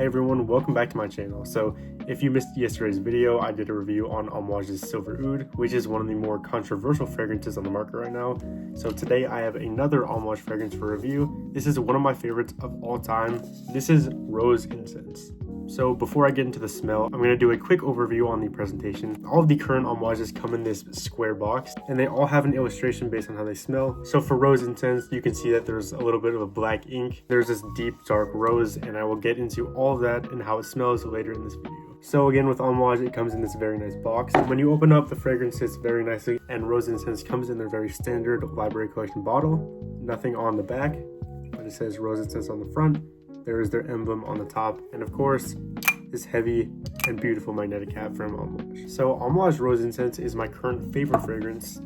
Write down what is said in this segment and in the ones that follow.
Hey everyone, welcome back to my channel. So if you missed yesterday's video, I did a review on Amouage's Silver Oud, which is one of the more controversial fragrances on the market right now. So today I have another Amouage fragrance for review. This is one of my favorites of all time. This is Rose Incense. So before I get into the smell, I'm going to do a quick overview on the presentation. All of the current Amouages come in this square box, and they all have an illustration based on how they smell. So for Rose Incense, you can see that there's a little bit of a black ink. There's this deep dark rose, and I will get into all of that and how it smells later in this video. So again, with Amouage, it comes in this very nice box. When you open up, the fragrance sits very nicely, and Rose Incense comes in their very standard library collection bottle. Nothing on the back, but it says Rose Incense on the front. There is their emblem on the top, and of course, this heavy and beautiful magnetic cap from Amouage. So Amouage Rose Incense is my current favorite fragrance.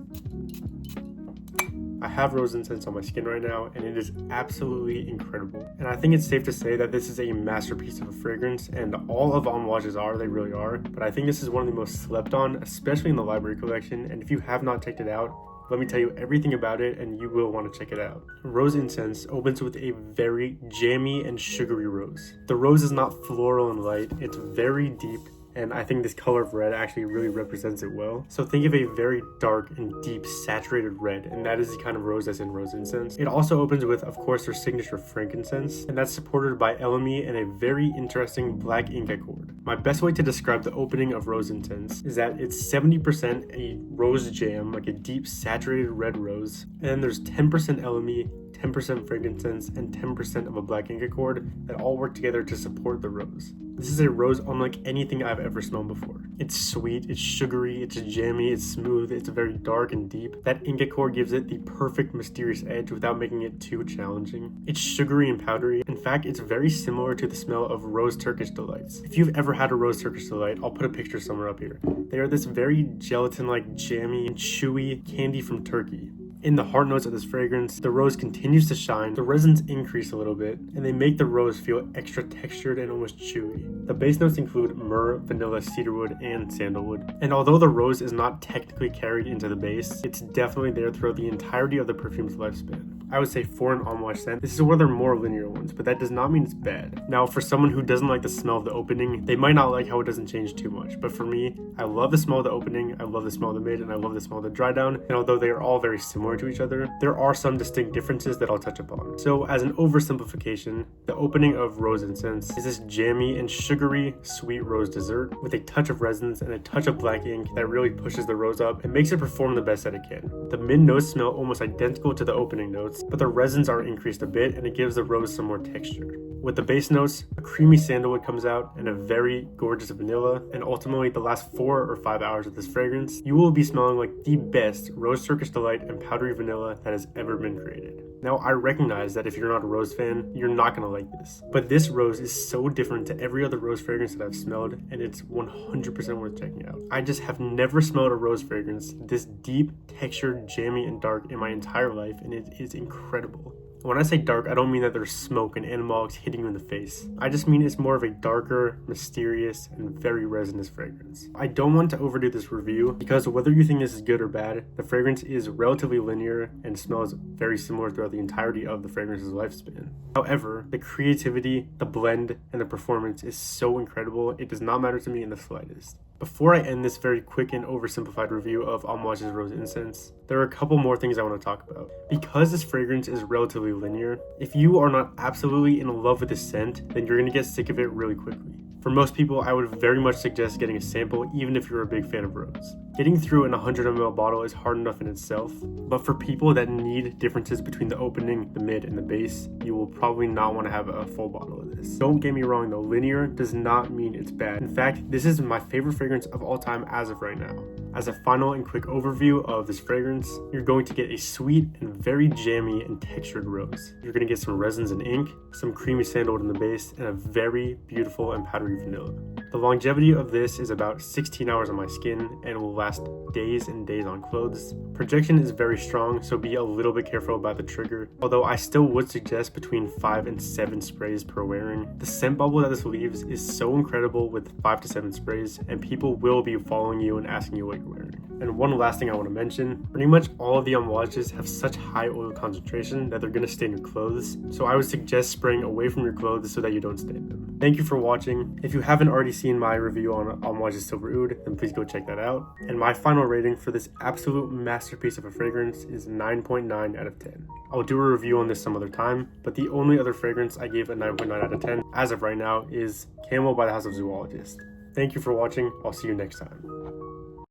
I have Rose Incense on my skin right now, and it is absolutely incredible. And I think it's safe to say that this is a masterpiece of a fragrance, and all of Amouage's are, they really are. But I think this is one of the most slept on, especially in the library collection, and if you have not checked it out, let me tell you everything about it and you will want to check it out. Rose Incense opens with a very jammy and sugary rose. The rose is not floral and light, it's very deep, and I think this color of red actually really represents it well. So think of a very dark and deep saturated red, and that is the kind of rose that's in Rose Incense. It also opens with, of course, their signature frankincense, and that's supported by Elemi and a very interesting black ink accord. My best way to describe the opening of Rose Incense is that it's 70% a rose jam, like a deep saturated red rose, and then there's 10% Elemi, 10% frankincense, and 10% of a black ink accord that all work together to support the rose. This is a rose unlike anything I've ever smelled before. It's sweet, it's sugary, it's jammy, it's smooth, it's very dark and deep. That ink accord gives it the perfect mysterious edge without making it too challenging. It's sugary and powdery. In fact, it's very similar to the smell of Rose Turkish Delights. If you've ever had a Rose Turkish Delight, I'll put a picture somewhere up here. They are this very gelatin-like, jammy, and chewy candy from Turkey. In the heart notes of this fragrance, the rose continues to shine, the resins increase a little bit, and they make the rose feel extra textured and almost chewy. The base notes include myrrh, vanilla, cedarwood, and sandalwood. And although the rose is not technically carried into the base, it's definitely there throughout the entirety of the perfume's lifespan. I would say for an Amouage scent, this is one of their more linear ones, but that does not mean it's bad. Now, for someone who doesn't like the smell of the opening, they might not like how it doesn't change too much, but for me, I love the smell of the opening, I love the smell of the mid, and I love the smell of the dry down, and although they are all very similar to each other, there are some distinct differences that I'll touch upon. So, as an oversimplification, the opening of Rose Incense is this jammy and sugary sweet rose dessert with a touch of resins and a touch of black ink that really pushes the rose up and makes it perform the best that it can. The mid notes smell almost identical to the opening notes, but the resins are increased a bit and it gives the rose some more texture. With the base notes, a creamy sandalwood comes out and a very gorgeous vanilla, and ultimately the last 4 or 5 hours of this fragrance, you will be smelling like the best Rose Turkish Delight and powdery vanilla that has ever been created. Now, I recognize that if you're not a rose fan, you're not gonna like this, but this rose is so different to every other rose fragrance that I've smelled, and it's 100% worth checking out. I just have never smelled a rose fragrance this deep, textured, jammy, and dark in my entire life, and it is incredible. When I say dark, I don't mean that there's smoke and animalics hitting you in the face. I just mean it's more of a darker, mysterious, and very resinous fragrance. I don't want to overdo this review because whether you think this is good or bad, the fragrance is relatively linear and smells very similar throughout the entirety of the fragrance's lifespan. However, the creativity, the blend, and the performance is so incredible, it does not matter to me in the slightest. Before I end this very quick and oversimplified review of Amouage's Rose Incense, there are a couple more things I want to talk about. Because this fragrance is relatively linear, if you are not absolutely in love with the scent, then you're going to get sick of it really quickly. For most people, I would very much suggest getting a sample even if you're a big fan of rose. Getting through an 100 ml bottle is hard enough in itself, but for people that need differences between the opening, the mid, and the base, you will probably not want to have a full bottle of this. Don't get me wrong though, linear does not mean it's bad. In fact, this is my favorite fragrance of all time as of right now. As a final and quick overview of this fragrance, you're going to get a sweet and very jammy and textured rose. You're going to get some resins and ink, some creamy sandalwood in the base, and a very beautiful and powdery vanilla. The longevity of this is about 16 hours on my skin and will last days and days on clothes. Projection is very strong, so be a little bit careful about the trigger, although I still would suggest between 5 and 7 sprays per wearing. The scent bubble that this leaves is so incredible with 5 to 7 sprays, and people will be following you and asking you what you're wearing. And one last thing I want to mention, pretty much all of the Amouages have such high oil concentration that they're going to stain your clothes, so I would suggest spraying away from your clothes so that you don't stain them. Thank you for watching. If you haven't already seen my review on Amouage's Silver Oud, then please go check that out. And my final rating for this absolute masterpiece of a fragrance is 9.9 out of 10. I'll do a review on this some other time, but the only other fragrance I gave a 9.9 out of 10 as of right now is Camel by the House of Zoologist. Thank you for watching. I'll see you next time.